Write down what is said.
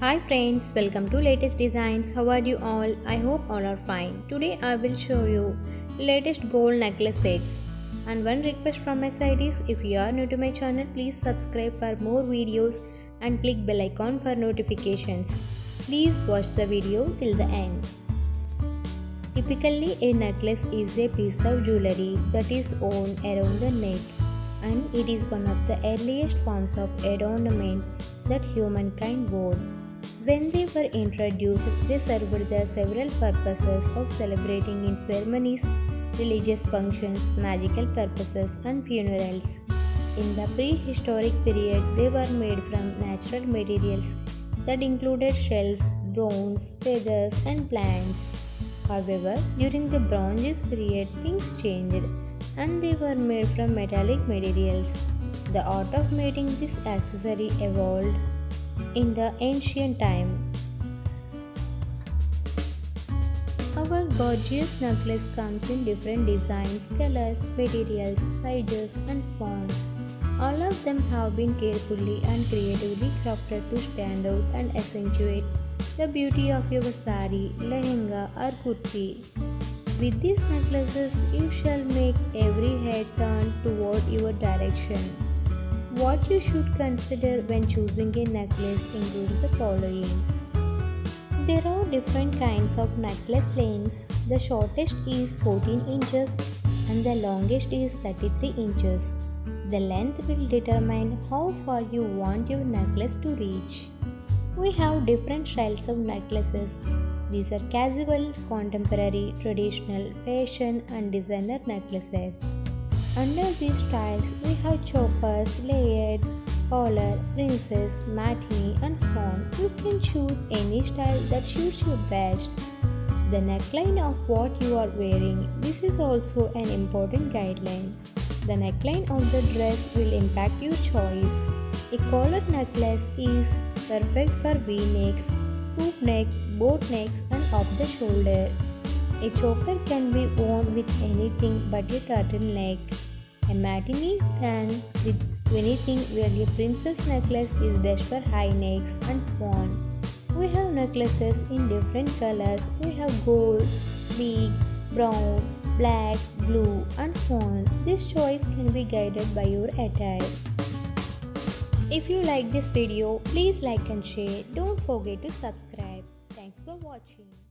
Hi friends, welcome to latest designs. How are you all? I hope all are fine. Today I will show you latest gold necklace sets. And one request from my side is if you are new to my channel, please subscribe for more videos and click bell icon for notifications. Please watch the video till the end. Typically a necklace is a piece of jewelry that is worn around the neck, and it is one of the earliest forms of adornment that humankind wore. When they were introduced, they served the several purposes of celebrating in ceremonies, religious functions, magical purposes, and funerals. In the prehistoric period, they were made from natural materials that included shells, bones, feathers, and plants. However, during the Bronze Age period, things changed and they were made from metallic materials. The art of making this accessory evolved in the ancient time. Our gorgeous necklace comes in different designs, colors, materials, sizes, and so on. All of them have been carefully and creatively crafted to stand out and accentuate the beauty of your sari, lehenga, or kurti. With these necklaces, you shall make every head turn toward your direction. What you should consider when choosing a necklace includes the following. There are different kinds of necklace lengths. The shortest is 14 inches and the longest is 33 inches. The length will determine how far you want your necklace to reach. We have different styles of necklaces. These are casual, contemporary, traditional, fashion, and designer necklaces. Under these styles, we have chokers, layered, collar, princess, matinee, and swan. You can choose any style that suits you best. The neckline of what you are wearing. This is also an important guideline. The neckline of the dress will impact your choice. A collared necklace is perfect for V-necks, hoop neck, boat necks, and off the shoulder. A choker can be worn with anything but a turtleneck. A matinee can with anything where a princess necklace is best for high necks and swan. We have necklaces in different colors. We have gold, big, brown, black, blue, and swan. This choice can be guided by your attire. If you like this video, please like and share. Don't forget to subscribe. Thanks for watching.